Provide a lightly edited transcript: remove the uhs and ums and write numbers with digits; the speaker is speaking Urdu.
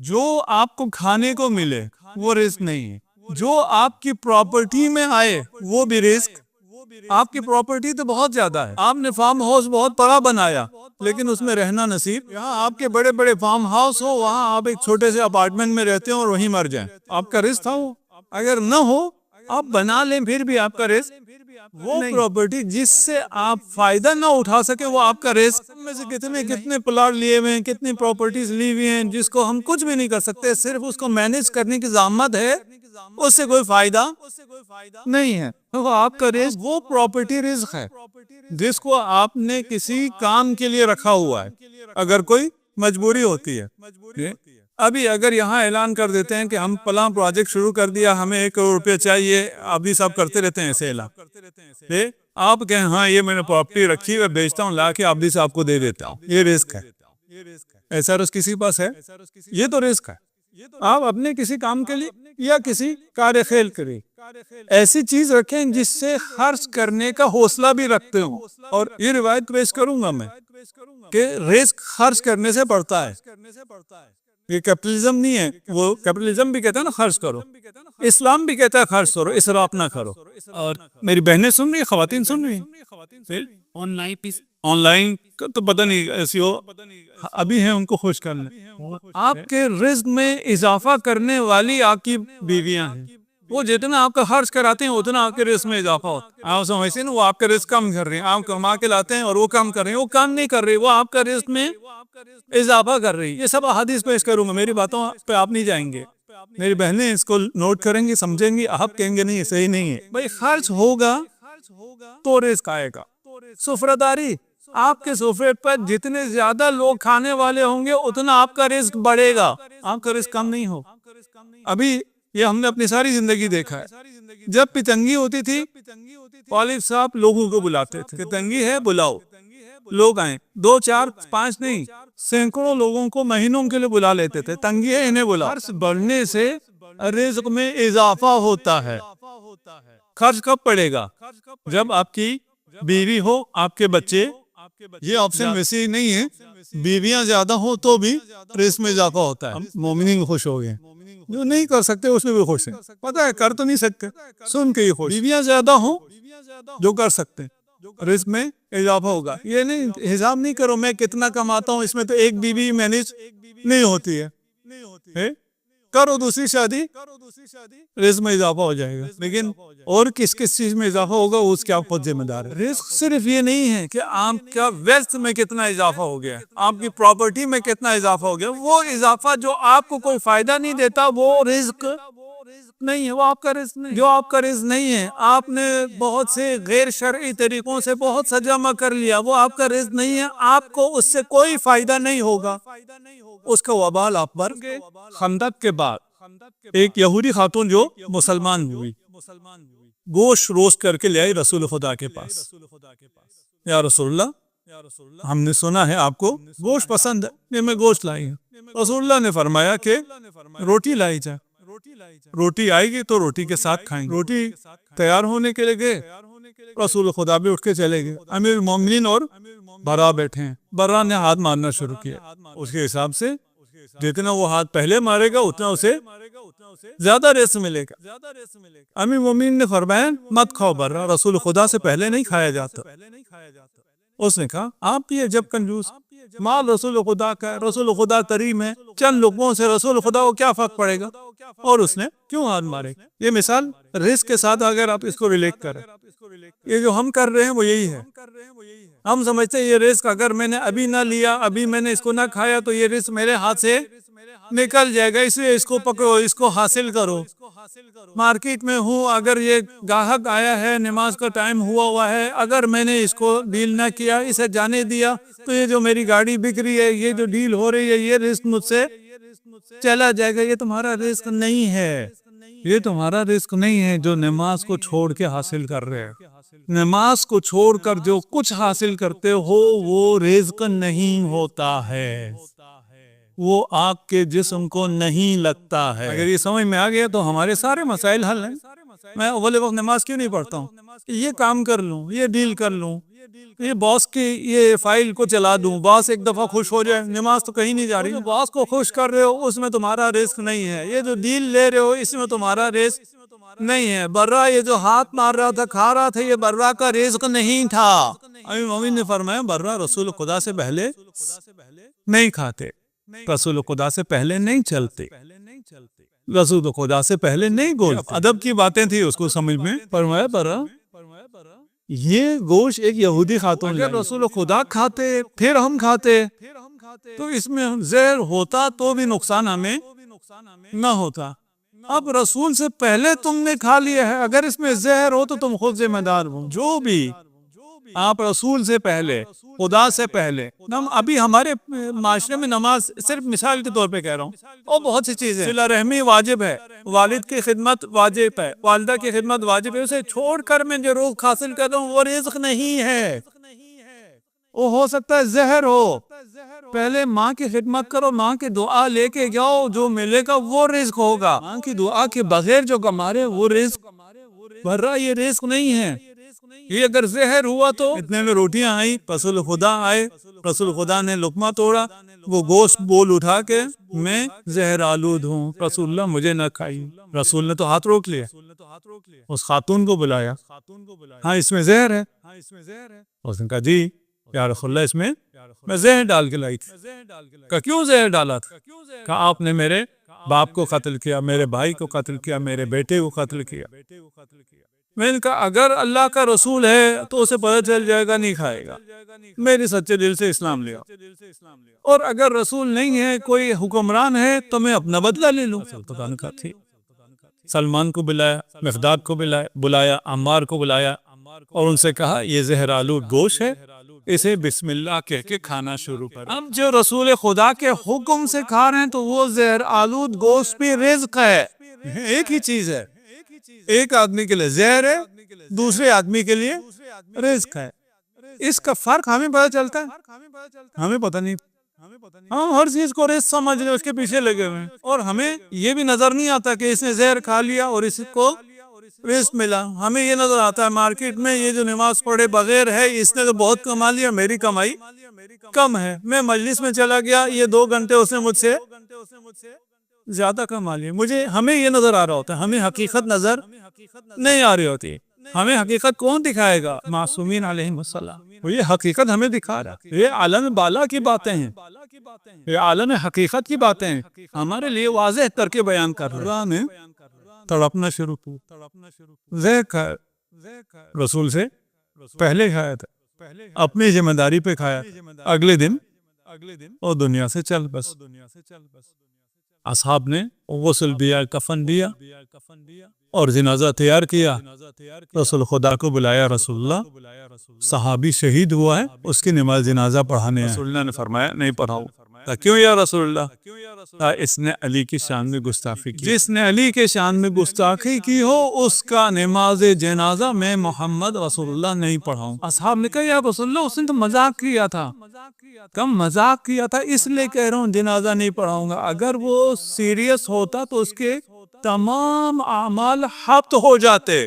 جو آپ کو کھانے کو ملے وہ رزق نہیں ہے، جو آپ کی پراپرٹی میں آئے وہ بھی رزق۔ آپ کی پراپرٹی تو بہت زیادہ ہے، آپ نے فارم ہاؤس بہت بڑا بنایا لیکن اس میں رہنا نصیب، یہاں آپ کے بڑے بڑے فارم ہاؤس ہو، وہاں آپ ایک چھوٹے سے اپارٹمنٹ میں رہتے ہیں اور وہیں مر جائیں، آپ کا رزق تھا وہ؟ اگر نہ ہو آپ بنا لیں پھر بھی آپ کا رزق وہ پراپرٹی جس سے آپ فائدہ نہ اٹھا سکے وہ آپ کا رزق۔ میں سے کتنے پلاٹ لیے ہوئے ہیں، کتنی پراپرٹیز لی ہوئی ہیں جس کو ہم کچھ بھی نہیں کر سکتے، صرف اس کو مینج کرنے کی زحمت ہے، اس سے کوئی فائدہ نہیں ہے۔ وہ آپ کا رزق وہ پراپرٹی رزق ہے جس کو آپ نے کسی کام کے لیے رکھا ہوا ہے، اگر کوئی مجبوری ہوتی ہے۔ ابھی اگر یہاں اعلان کر دیتے ہیں کہ ہم فلاں پروجیکٹ شروع کر دیا، ہمیں 1 کروڑ روپے چاہیے، ابھی سب کرتے رہتے ہیں ایسے اعلان، آپ کہیں ہاں یہ میں نے پراپرٹی رکھی ہے بیچتا ہوں، لا کے ابھی سے آپ کو دے دیتا ہوں، یہ رزق ہے؟ ایسا رزق کسی پاس ہے؟ یہ تو رزق ہے۔ آپ اپنے کسی کام کے لیے یا کسی کار خیل کے لیے ایسی چیز رکھیں جس سے خرچ کرنے کا حوصلہ بھی رکھتے ہوں، اور یہ روایت پیش کروں گا میں کہ رزق خرچ کرنے سے بڑھتا ہے۔ یہ کیپٹلزم نہیں ہے، وہ کیپٹلزم بھی کہتا ہے نا خرچ کرو، اسلام بھی کہتا ہے خرچ کرو، اسراف نہ کرو۔ اور میری بہنیں سن رہی ہیں، خواتین سن رہی ہیں، آن لائن تو پتہ نہیں ایسی ہو ابھی ہیں، ان کو خوش کرنا۔ آپ کے رزق میں اضافہ کرنے والی آپ کی بیویاں ہیں، وہ جتنا آپ کا خرچ کراتے ہیں اتنا آپ کے رزق میں اضافہ ہوتا ہے۔ آپ سمجھتے ہیں نا، وہ آپ کا رزق کم کر رہے ہیں، آپ کما کے لاتے ہیں اور وہ کم کر رہے ہیں، وہ کم نہیں کر رہے، وہ آپ کا رزق میں اضافہ کر رہی ہے۔ یہ سب احادیث پیش کروں گا، میری باتوں پہ آپ نہیں جائیں گے، میری بہنیں اس کو نوٹ کریں گی، سمجھیں گی، آپ کہیں گے نہیں صحیح نہیں ہے۔ بھائی خرچ ہوگا تو رزق آئے گا۔ سفرہ داری، آپ کے سفرے پر جتنے زیادہ لوگ کھانے والے ہوں گے اتنا آپ کا رزق بڑھے گا، آپ کا رزق کم نہیں ہو۔ ابھی یہ ہم نے اپنی ساری زندگی دیکھا ہے، جب بھی تنگی ہوتی تھی والد صاحب لوگوں کو بلاتے تھے کہ تنگی ہے بلاؤ، لوگ آئیں، 2 4 5 نہیں، سینکڑوں لوگوں کو مہینوں کے لیے بلا لیتے تھے، تنگی ہے انہیں بلاؤ۔ خرچ بڑھنے سے رزق میں اضافہ ہوتا ہے۔ خرچ کب پڑے گا؟ جب آپ کی بیوی ہو، آپ کے بچے، یہ آپشن ویسے ہی نہیں ہے، بیویاں زیادہ ہوں تو بھی رزق میں اضافہ ہوتا ہے۔ مومنین خوش ہو گئے، جو نہیں کر سکتے اس میں بھی خوش ہیں، پتہ ہے کر تو نہیں سکتے، سن کے ہی خوش۔ بیویاں زیادہ ہوں جو کر سکتے رزق میں اضافہ ہوگا۔ یہ نہیں حساب نہیں کرو میں کتنا کماتا ہوں، اس میں تو ایک بیوی مینج نہیں ہوتی ہے، کرو دوسری شادی، رزق میں اضافہ ہو جائے گا۔ لیکن اور کس کس چیز میں اضافہ ہوگا اس کے آپ خود ذمہ دار ہے۔ رزق صرف یہ نہیں ہے کہ آپ کا ویلتھ میں کتنا اضافہ ہو گیا، آپ کی پراپرٹی میں کتنا اضافہ ہو گیا، وہ اضافہ جو آپ کو کوئی فائدہ نہیں دیتا وہ رزق نہیں ہے، وہ آپ کا رزق نہیں۔ جو آپ کا رزق نہیں ہے، آپ نے بہت سے غیر شرعی طریقوں سے بہت سا جمع کر لیا، وہ آپ کا رزق نہیں ہے، آپ کو اس سے کوئی فائدہ نہیں ہوگا، اس کا وبال آپ پر گے۔ خندق کے بعد ایک یہودی خاتون جو مسلمان ہوئی، گوشت روسٹ کر کے لے آئی رسول خدا کے پاس، یا رسول اللہ ہم نے سنا ہے آپ کو گوشت پسند ہے، یہ میں گوشت لائی ہوں۔ رسول اللہ نے فرمایا کہ روٹی لائی جائے، روٹی آئے گی تو روٹی کے ساتھ کھائیں گے۔ روٹی تیار ہونے کے لیے گئے، رسول خدا بھی اٹھ کے چلے گئے، امیر المومنین اور برا بیٹھے ہیں، برا نے ہاتھ مارنا شروع کیا، اس کے حساب سے جتنا وہ ہاتھ پہلے مارے گا اتنا اسے زیادہ رزق ملے گا۔ امیر المومنین نے فرمایا مت کھاؤ برا، رسول خدا سے پہلے نہیں کھایا جاتا۔ اس نے کہا آپ یہ جب کنجوس، مال رسول خدا کا، رسول خدا کریم ہے، چند لقموں سے رسول خدا کو کیا فرق پڑے گا، اور اس نے کیوں ہاتھ مارے؟ یہ مثال رزق کے ساتھ اگر آپ اس کو ریلیٹ کریں، یہ جو ہم کر رہے ہیں وہ یہی ہے۔ ہم سمجھتے ہیں یہ رزق اگر میں نے ابھی نہ لیا، ابھی میں نے اس کو نہ کھایا تو یہ رزق میرے ہاتھ سے نکل جائے گا، اس لیے اس کو پکڑو، اس کو حاصل کرو۔ مارکیٹ میں ہوں، اگر یہ گاہک آیا ہے، نماز کا ٹائم ہوا ہے، اگر میں نے اس کو ڈیل نہ کیا، اسے جانے دیا، تو یہ جو میری گاڑی بک رہی ہے، یہ جو ڈیل ہو رہی ہے، یہ رزق مجھ سے چلا جائے گا۔ یہ تمہارا رزق نہیں ہے، یہ تمہارا رزق نہیں ہے جو نماز کو چھوڑ کے حاصل کر رہے ہیں۔ نماز کو چھوڑ کر جو کچھ حاصل کرتے ہو وہ رزق نہیں ہوتا ہے، وہ آپ کے جسم کو نہیں لگتا ہے۔ اگر یہ سمجھ میں آ گیا تو ہمارے سارے مسائل حل ہیں۔ میں اول وقت نماز کیوں نہیں پڑھتا ہوں؟ یہ کام کر لوں، یہ ڈیل کر لوں، یہ باس کی یہ فائل کو چلا دوں، باس ایک دفعہ خوش ہو جائے، نماز تو کہیں نہیں جا رہی، باس کو خوش کر رہے ہو اس میں تمہارا رزق نہیں ہے، یہ جو ڈیل لے رہے ہو اس میں تمہارا رزق نہیں ہے، برا یہ جو ہاتھ مار رہا تھا کھا رہا تھا یہ برا کا رزق نہیں تھا۔ امیر مومن نے فرمایا برا رسول خدا سے پہلے نہیں کھاتے، رسول خدا سے پہلے نہیں چلتے، رسول خدا سے پہلے نہیں بولتے، ادب کی باتیں تھی اس کو سمجھ میں، فرمایا برا یہ گوشت ایک یہودی خاتون اگر رسول خدا کھاتے پھر ہم کھاتے تو اس میں زہر ہوتا تو بھی نقصان ہمیں نہ ہوتا، اب رسول سے پہلے تم نے کھا لیا ہے، اگر اس میں زہر ہو تو تم خود ذمہ دار ہو، جو بھی آپ رسول سے پہلے خدا سے پہلے، ابھی ہمارے معاشرے میں نماز صرف مثال کے طور پہ کہہ رہا ہوں، اور بہت سی چیزیں صلہ رحمی واجب ہے، والد کی خدمت واجب ہے، والدہ کی خدمت واجب ہے، اسے چھوڑ کر میں جو رزق حاصل کر رہا ہوں وہ رزق نہیں ہے، وہ ہو سکتا ہے زہر ہو، پہلے ماں کی خدمت کرو، ماں کی دعا لے کے جاؤ، جو ملے گا وہ رزق ہوگا، ماں کی دعا کے بغیر جو کما رہے وہ رزق، ورنہ یہ رزق نہیں ہے، یہ اگر زہر ہوا تو اتنے میں روٹیاں آئی، رسول خدا آئے، رسول خدا نے لقمہ توڑا، وہ گوشت بول اٹھا کے میں زہر آلود ہوں، رسول اللہ مجھے نہ کھائی، رسول نے تو ہاتھ روک لیا، اس خاتون کو بلایا، ہاں اس میں زہر ہے، اس نے کہا جی یا رسول اللہ اس میں زہر ڈال کے لائی تھی، کہا کیوں زہر ڈالا تھا، کہا آپ نے میرے باپ کو قتل کیا، میرے بھائی کو قتل کیا، میرے بیٹے کو قتل کیا، میں نے کہا اگر اللہ کا رسول ہے تو اسے پتہ چل جائے گا نہیں کھائے گا، میری سچے دل سے اسلام لیا، اور اگر رسول نہیں ہے کوئی حکمران ہے تو میں اپنا بدلہ لے لوں، سلمان کو بلایا، مقداد کو بلایا، عمار کو بلایا، اور ان سے کہا یہ زہر آلود گوشت ہے، اسے بسم اللہ کہہ کے کھانا شروع کرو، ہم جو رسول خدا کے حکم سے کھا رہے ہیں تو وہ زہر آلود گوشت بھی رزق ہے، ایک ہی چیز ہے، ایک آدمی کے لیے زہر ہے، دوسرے آدمی کے لیے رزق ہے، اس کا فرق ہمیں پتہ چلتا ہے، ہمیں پتہ نہیں، ہم ہر چیز کو رزق سمجھ رہے اس کے پیچھے لگے ہوئے ہیں، اور ہمیں یہ بھی نظر نہیں آتا کہ اس نے زہر کھا لیا اور اس کو رزق ملا، ہمیں یہ نظر آتا ہے مارکیٹ میں یہ جو نماز پڑھے بغیر ہے اس نے تو بہت کما لیا، میری کمائی کم ہے، میں مجلس میں چلا گیا یہ 2 گھنٹے اس نے مجھ سے زیادہ کما لیا، ہمیں یہ نظر آ رہا ہوتا ہے، ہمیں حقیقت نظر نہیں آ رہی ہوتی، ہمیں حقیقت کون دکھائے گا؟ معصومین علیہم السلام، یہ حقیقت ہمیں دکھا رہا ہے، یہ عالم بالا کی باتیں ہیں، یہ عالم حقیقت کی باتیں ہیں، ہمارے لیے واضح کر کے بیان کر رہا ہے، تڑپنا شروع کیا، زہر کھایا، رسول سے پہلے کھایا تھا، اپنی ذمہ داری پہ کھایا، اگلے دن اور دنیا سے چل بس، اصحاب نے غسل دیا، کفن دیا اور جنازہ تیار کیا، رسول خدا کو بلایا، رسول اللہ صحابی شہید ہوا ہے اس کی نماز جنازہ پڑھانے ہیں، رسول اللہ نے فرمایا نہیں پڑھاؤ، کیوں یا رسول اللہ؟ اس نے علی کی شان میں گستاخی کی، جس نے علی کے شان میں گستاخی کی ہو اس کا نماز جنازہ میں محمد رسول اللہ نہیں پڑھاؤں، اصحاب نے کہا یا رسول اللہ اس نے تو مذاق کیا تھا، کم مذاق کیا تھا اس لیے کہہ رہا ہوں جنازہ نہیں پڑھاؤں گا، اگر وہ سیریس ہوتا تو اس کے تمام اعمال حبط ہو جاتے۔